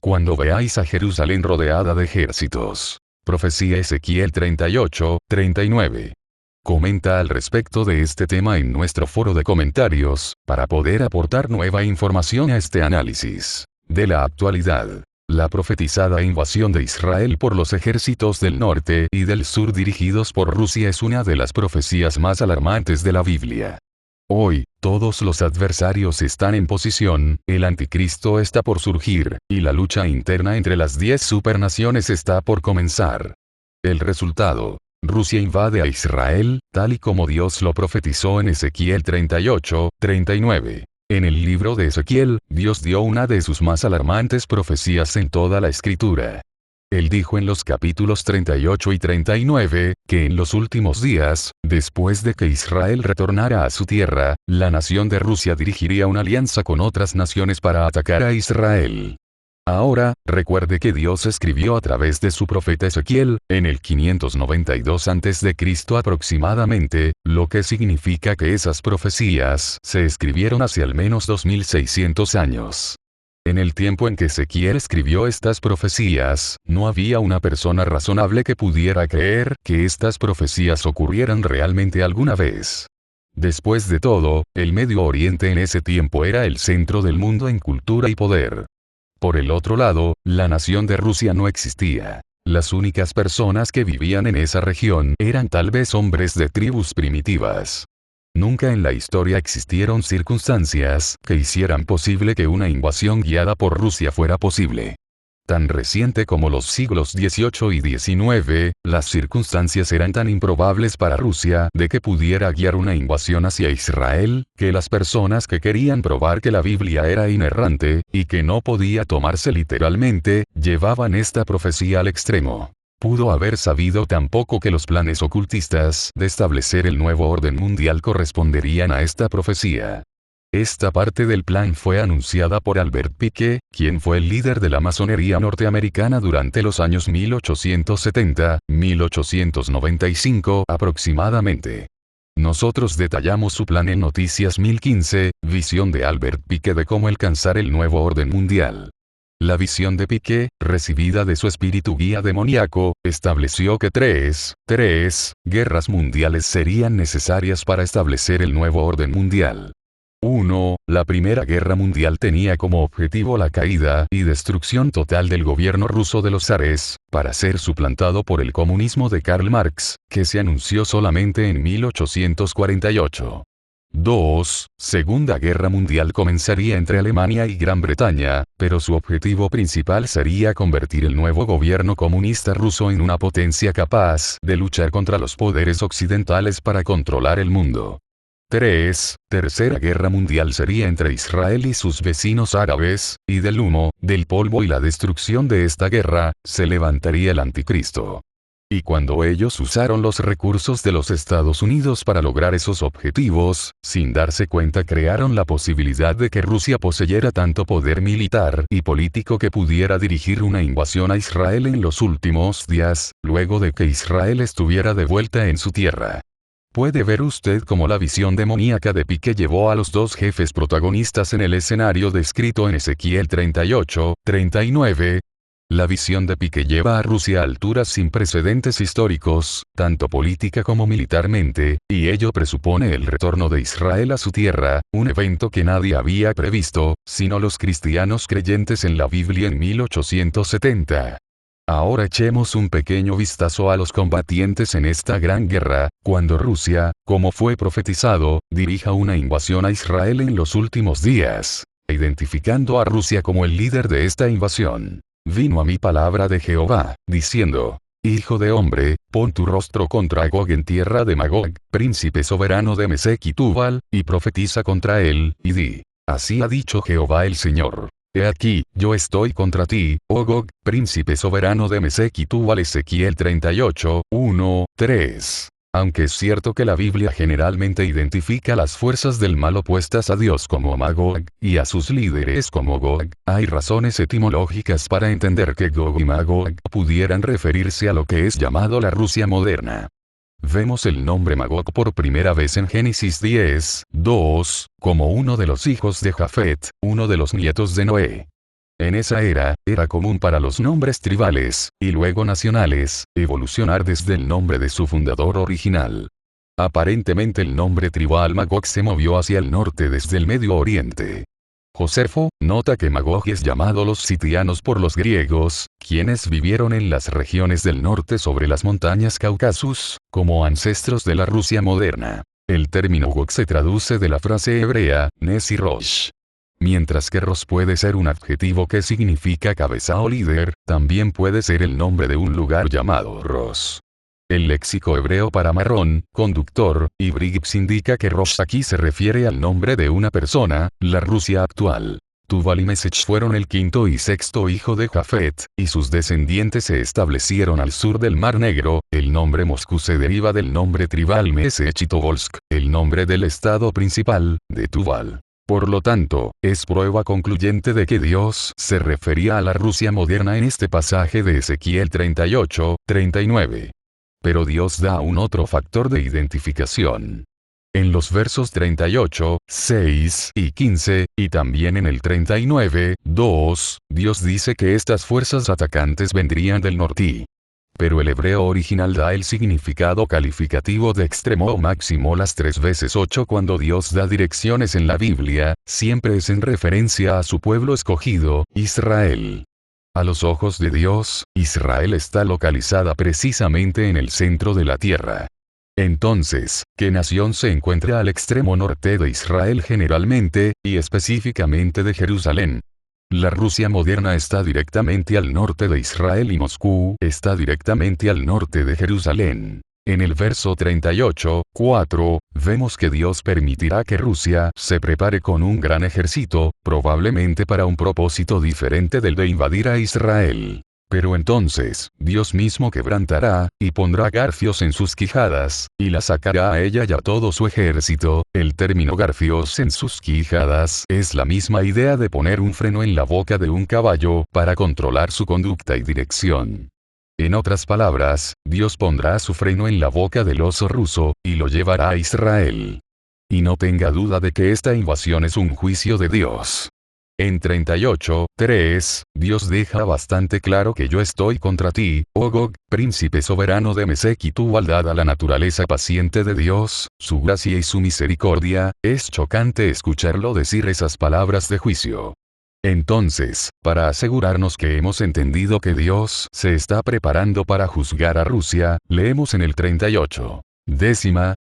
cuando veáis a Jerusalén rodeada de ejércitos. Profecía Ezequiel 38, 39. Comenta al respecto de este tema en nuestro foro de comentarios, para poder aportar nueva información a este análisis de la actualidad. La profetizada invasión de Israel por los ejércitos del norte y del sur dirigidos por Rusia es una de las profecías más alarmantes de la Biblia. Hoy, todos los adversarios están en posición, el anticristo está por surgir, y la lucha interna entre las 10 supernaciones está por comenzar. El resultado: Rusia invade a Israel, tal y como Dios lo profetizó en Ezequiel 38, 39. En el libro de Ezequiel, Dios dio una de sus más alarmantes profecías en toda la Escritura. Él dijo en los capítulos 38 y 39, que en los últimos días, después de que Israel retornara a su tierra, la nación de Rusia dirigiría una alianza con otras naciones para atacar a Israel. Ahora, recuerde que Dios escribió a través de su profeta Ezequiel, en el 592 a.C. aproximadamente, lo que significa que esas profecías se escribieron hace al menos 2600 años. En el tiempo en que Ezequiel escribió estas profecías, no había una persona razonable que pudiera creer que estas profecías ocurrieran realmente alguna vez. Después de todo, el Medio Oriente en ese tiempo era el centro del mundo en cultura y poder. Por el otro lado, la nación de Rusia no existía. Las únicas personas que vivían en esa región eran tal vez hombres de tribus primitivas. Nunca en la historia existieron circunstancias que hicieran posible que una invasión guiada por Rusia fuera posible. Tan reciente como los siglos XVIII y XIX, las circunstancias eran tan improbables para Rusia de que pudiera guiar una invasión hacia Israel, que las personas que querían probar que la Biblia era inerrante, y que no podía tomarse literalmente, llevaban esta profecía al extremo. Pudo haber sabido tampoco que los planes ocultistas de establecer el nuevo orden mundial corresponderían a esta profecía. Esta parte del plan fue anunciada por Albert Pike, quien fue el líder de la masonería norteamericana durante los años 1870-1895 aproximadamente. Nosotros detallamos su plan en Noticias 1015, visión de Albert Pike de cómo alcanzar el nuevo orden mundial. La visión de Pike, recibida de su espíritu guía demoníaco, estableció que tres guerras mundiales serían necesarias para establecer el nuevo orden mundial. 1. La Primera Guerra Mundial tenía como objetivo la caída y destrucción total del gobierno ruso de los zares, para ser suplantado por el comunismo de Karl Marx, que se anunció solamente en 1848. 2. Segunda Guerra Mundial comenzaría entre Alemania y Gran Bretaña, pero su objetivo principal sería convertir el nuevo gobierno comunista ruso en una potencia capaz de luchar contra los poderes occidentales para controlar el mundo. 3. Tercera Guerra Mundial sería entre Israel y sus vecinos árabes, y del humo, del polvo y la destrucción de esta guerra, se levantaría el anticristo. Y cuando ellos usaron los recursos de los Estados Unidos para lograr esos objetivos, sin darse cuenta crearon la posibilidad de que Rusia poseyera tanto poder militar y político que pudiera dirigir una invasión a Israel en los últimos días, luego de que Israel estuviera de vuelta en su tierra. Puede ver usted cómo la visión demoníaca de Pike llevó a los dos jefes protagonistas en el escenario descrito en Ezequiel 38, 39. La visión de Pike lleva a Rusia a alturas sin precedentes históricos, tanto política como militarmente, y ello presupone el retorno de Israel a su tierra, un evento que nadie había previsto, sino los cristianos creyentes en la Biblia en 1870. Ahora echemos un pequeño vistazo a los combatientes en esta gran guerra, cuando Rusia, como fue profetizado, dirija una invasión a Israel en los últimos días, identificando a Rusia como el líder de esta invasión. Vino a mí palabra de Jehová, diciendo: Hijo de hombre, pon tu rostro contra Gog en tierra de Magog, príncipe soberano de Mesec y Tubal, y profetiza contra él, y di: Así ha dicho Jehová el Señor. He aquí, yo estoy contra ti, oh Gog, príncipe soberano de Mesec y Tubal. Ezequiel 38, 1, 3. Aunque es cierto que la Biblia generalmente identifica las fuerzas del mal opuestas a Dios como Magog, y a sus líderes como Gog, hay razones etimológicas para entender que Gog y Magog pudieran referirse a lo que es llamado la Rusia moderna. Vemos el nombre Magog por primera vez en Génesis 10, 2, como uno de los hijos de Jafet, uno de los nietos de Noé. En esa era común para los nombres tribales, y luego nacionales, evolucionar desde el nombre de su fundador original. Aparentemente el nombre tribal Magog se movió hacia el norte desde el Medio Oriente. Josefo nota que Magog es llamado los sitianos por los griegos, quienes vivieron en las regiones del norte sobre las montañas Cáucasus, como ancestros de la Rusia moderna. El término Gog se traduce de la frase hebrea, Nes y Rosh. Mientras que Ros puede ser un adjetivo que significa cabeza o líder, también puede ser el nombre de un lugar llamado Ros. El léxico hebreo para marrón, conductor, y Brigips indica que Rosh aquí se refiere al nombre de una persona, la Rusia actual. Tubal y Mesech fueron el quinto y sexto hijo de Jafet, y sus descendientes se establecieron al sur del Mar Negro. El nombre Moscú se deriva del nombre tribal Mesech y Tobolsk, el nombre del estado principal, de Tubal. Por lo tanto, es prueba concluyente de que Dios se refería a la Rusia moderna en este pasaje de Ezequiel 38-39. Pero Dios da un otro factor de identificación. En los versos 38, 6 y 15, y también en el 39, 2, Dios dice que estas fuerzas atacantes vendrían del norte. Pero el hebreo original da el significado calificativo de extremo o máximo las 3 veces 8 cuando Dios da direcciones en la Biblia, siempre es en referencia a su pueblo escogido, Israel. A los ojos de Dios, Israel está localizada precisamente en el centro de la tierra. Entonces, ¿qué nación se encuentra al extremo norte de Israel generalmente, y específicamente de Jerusalén? La Rusia moderna está directamente al norte de Israel y Moscú está directamente al norte de Jerusalén. En el verso 38, 4, vemos que Dios permitirá que Rusia se prepare con un gran ejército, probablemente para un propósito diferente del de invadir a Israel. Pero entonces, Dios mismo quebrantará, y pondrá garfios en sus quijadas, y la sacará a ella y a todo su ejército. El término garfios en sus quijadas es la misma idea de poner un freno en la boca de un caballo, para controlar su conducta y dirección. En otras palabras, Dios pondrá su freno en la boca del oso ruso, y lo llevará a Israel. Y no tenga duda de que esta invasión es un juicio de Dios. En 38:3, Dios deja bastante claro que yo estoy contra ti, oh Gog, príncipe soberano de Mesec y Tubal. Dada la naturaleza paciente de Dios, su gracia y su misericordia, es chocante escucharlo decir esas palabras de juicio. Entonces, para asegurarnos que hemos entendido que Dios se está preparando para juzgar a Rusia, leemos en el 38.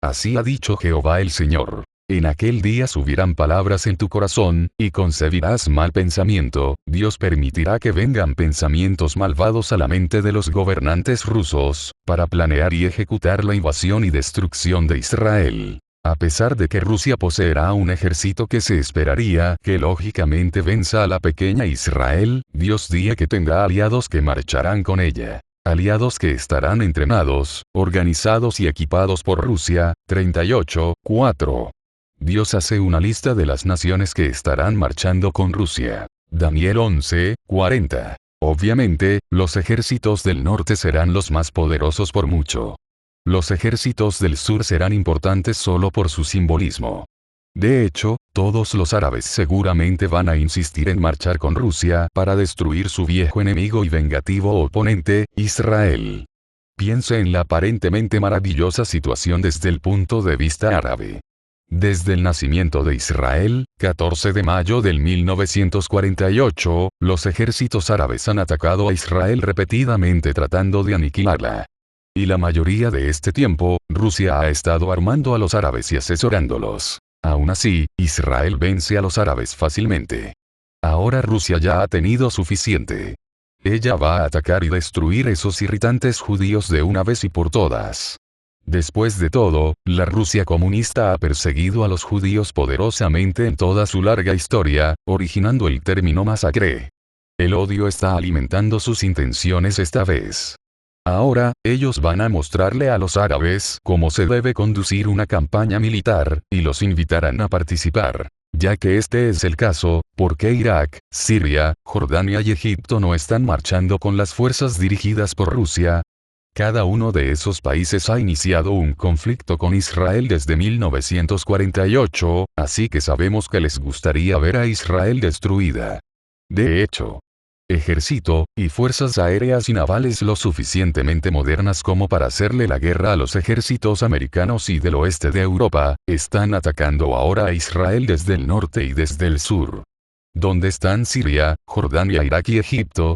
Así ha dicho Jehová el Señor. En aquel día subirán palabras en tu corazón, y concebirás mal pensamiento. Dios permitirá que vengan pensamientos malvados a la mente de los gobernantes rusos, para planear y ejecutar la invasión y destrucción de Israel. A pesar de que Rusia poseerá un ejército que se esperaría que lógicamente venza a la pequeña Israel, Dios dice que tendrá aliados que marcharán con ella. Aliados que estarán entrenados, organizados y equipados por Rusia. 38:4. Dios hace una lista de las naciones que estarán marchando con Rusia. Daniel 11:40. Obviamente, los ejércitos del norte serán los más poderosos por mucho. Los ejércitos del sur serán importantes solo por su simbolismo. De hecho, todos los árabes seguramente van a insistir en marchar con Rusia para destruir su viejo enemigo y vengativo oponente, Israel. Piense en la aparentemente maravillosa situación desde el punto de vista árabe. Desde el nacimiento de Israel, 14 de mayo del 1948, los ejércitos árabes han atacado a Israel repetidamente tratando de aniquilarla. Y la mayoría de este tiempo, Rusia ha estado armando a los árabes y asesorándolos. Aún así, Israel vence a los árabes fácilmente. Ahora Rusia ya ha tenido suficiente. Ella va a atacar y destruir esos irritantes judíos de una vez y por todas. Después de todo, la Rusia comunista ha perseguido a los judíos poderosamente en toda su larga historia, originando el término masacre. El odio está alimentando sus intenciones esta vez. Ahora, ellos van a mostrarle a los árabes cómo se debe conducir una campaña militar, y los invitarán a participar. Ya que este es el caso, ¿por qué Irak, Siria, Jordania y Egipto no están marchando con las fuerzas dirigidas por Rusia? Cada uno de esos países ha iniciado un conflicto con Israel desde 1948, así que sabemos que les gustaría ver a Israel destruida. De hecho, ejército, y fuerzas aéreas y navales lo suficientemente modernas como para hacerle la guerra a los ejércitos americanos y del oeste de Europa, están atacando ahora a Israel desde el norte y desde el sur. ¿Dónde están Siria, Jordania, Irak y Egipto?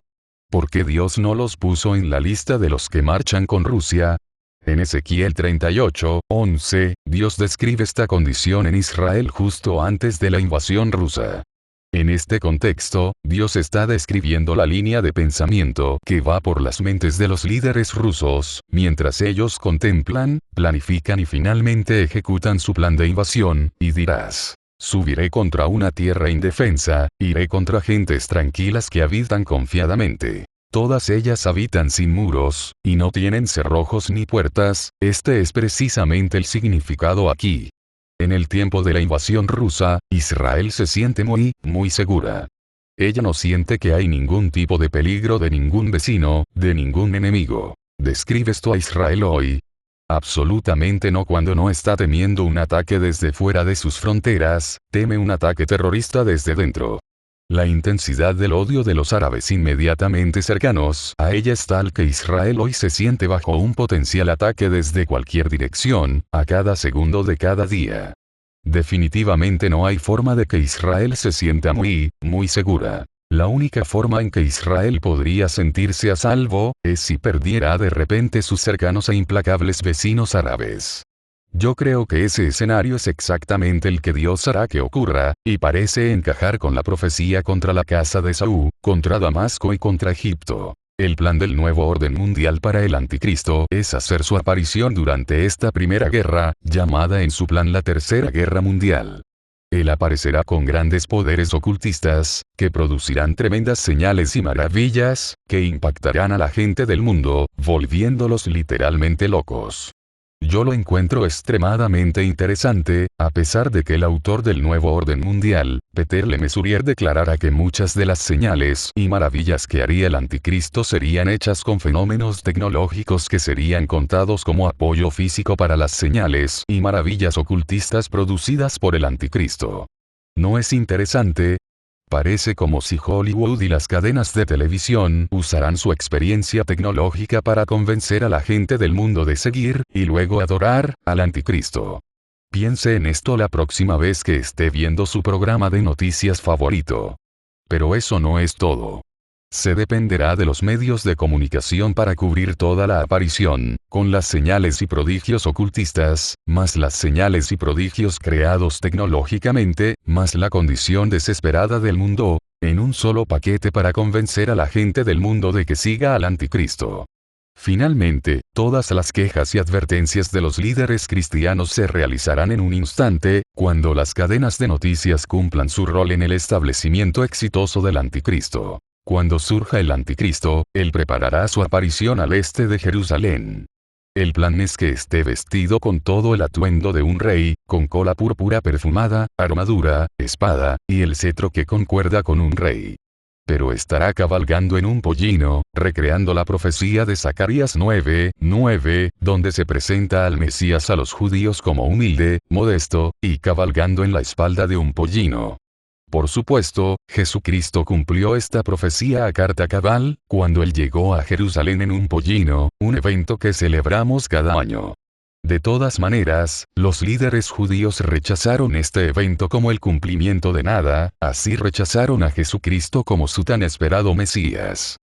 ¿Por qué Dios no los puso en la lista de los que marchan con Rusia? En Ezequiel 38:11, Dios describe esta condición en Israel justo antes de la invasión rusa. En este contexto, Dios está describiendo la línea de pensamiento que va por las mentes de los líderes rusos, mientras ellos contemplan, planifican y finalmente ejecutan su plan de invasión, y dirás: subiré contra una tierra indefensa, iré contra gentes tranquilas que habitan confiadamente. Todas ellas habitan sin muros, y no tienen cerrojos ni puertas. Este es precisamente el significado aquí. En el tiempo de la invasión rusa, Israel se siente muy segura. Ella no siente que hay ningún tipo de peligro de ningún vecino, de ningún enemigo. ¿Describes tú a Israel hoy? Absolutamente no. Cuando no está temiendo un ataque desde fuera de sus fronteras, teme un ataque terrorista desde dentro. La intensidad del odio de los árabes inmediatamente cercanos a ella es tal que Israel hoy se siente bajo un potencial ataque desde cualquier dirección, a cada segundo de cada día. Definitivamente no hay forma de que Israel se sienta muy segura. La única forma en que Israel podría sentirse a salvo, es si perdiera de repente sus cercanos e implacables vecinos árabes. Yo creo que ese escenario es exactamente el que Dios hará que ocurra, y parece encajar con la profecía contra la casa de Esaú, contra Damasco y contra Egipto. El plan del nuevo orden mundial para el anticristo es hacer su aparición durante esta primera guerra, llamada en su plan la Tercera Guerra Mundial. Él aparecerá con grandes poderes ocultistas, que producirán tremendas señales y maravillas, que impactarán a la gente del mundo, volviéndolos literalmente locos. Yo lo encuentro extremadamente interesante, a pesar de que el autor del nuevo orden mundial, Peter Le Mesurier, declarara que muchas de las señales y maravillas que haría el anticristo serían hechas con fenómenos tecnológicos que serían contados como apoyo físico para las señales y maravillas ocultistas producidas por el anticristo. ¿No es interesante? Parece como si Hollywood y las cadenas de televisión usarán su experiencia tecnológica para convencer a la gente del mundo de seguir, y luego adorar, al anticristo. Piense en esto la próxima vez que esté viendo su programa de noticias favorito. Pero eso no es todo. Se dependerá de los medios de comunicación para cubrir toda la aparición, con las señales y prodigios ocultistas, más las señales y prodigios creados tecnológicamente, más la condición desesperada del mundo, en un solo paquete para convencer a la gente del mundo de que siga al anticristo. Finalmente, todas las quejas y advertencias de los líderes cristianos se realizarán en un instante, cuando las cadenas de noticias cumplan su rol en el establecimiento exitoso del anticristo. Cuando surja el anticristo, él preparará su aparición al este de Jerusalén. El plan es que esté vestido con todo el atuendo de un rey, con cola púrpura perfumada, armadura, espada, y el cetro que concuerda con un rey. Pero estará cabalgando en un pollino, recreando la profecía de Zacarías 9:9, donde se presenta al Mesías a los judíos como humilde, modesto, y cabalgando en la espalda de un pollino. Por supuesto, Jesucristo cumplió esta profecía a carta cabal, cuando él llegó a Jerusalén en un pollino, un evento que celebramos cada año. De todas maneras, los líderes judíos rechazaron este evento como el cumplimiento de nada, así rechazaron a Jesucristo como su tan esperado Mesías.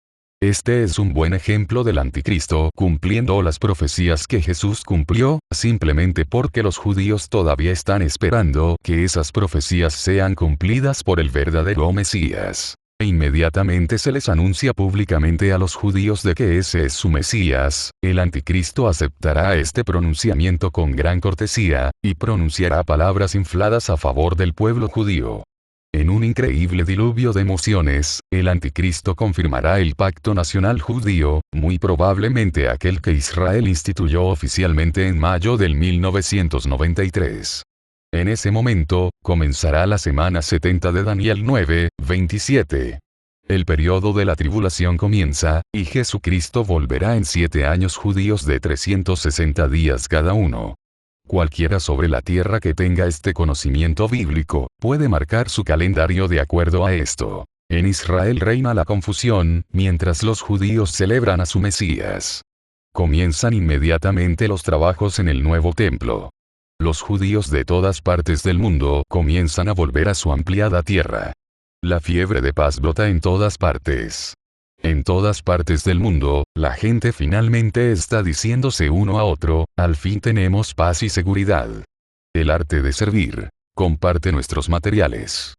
Este es un buen ejemplo del anticristo cumpliendo las profecías que Jesús cumplió, simplemente porque los judíos todavía están esperando que esas profecías sean cumplidas por el verdadero Mesías. E inmediatamente se les anuncia públicamente a los judíos de que ese es su Mesías, el anticristo aceptará este pronunciamiento con gran cortesía, y pronunciará palabras infladas a favor del pueblo judío. En un increíble diluvio de emociones, el anticristo confirmará el pacto nacional judío, muy probablemente aquel que Israel instituyó oficialmente en mayo del 1993. En ese momento, comenzará la semana 70 de Daniel 9:27. El periodo de la tribulación comienza, y Jesucristo volverá en 7 años judíos de 360 días cada uno. Cualquiera sobre la tierra que tenga este conocimiento bíblico, puede marcar su calendario de acuerdo a esto. En Israel reina la confusión, mientras los judíos celebran a su Mesías. Comienzan inmediatamente los trabajos en el nuevo templo. Los judíos de todas partes del mundo comienzan a volver a su ampliada tierra. La fiebre de paz brota en todas partes. En todas partes del mundo, la gente finalmente está diciéndose uno a otro, al fin tenemos paz y seguridad. El arte de servir. Comparte nuestros materiales.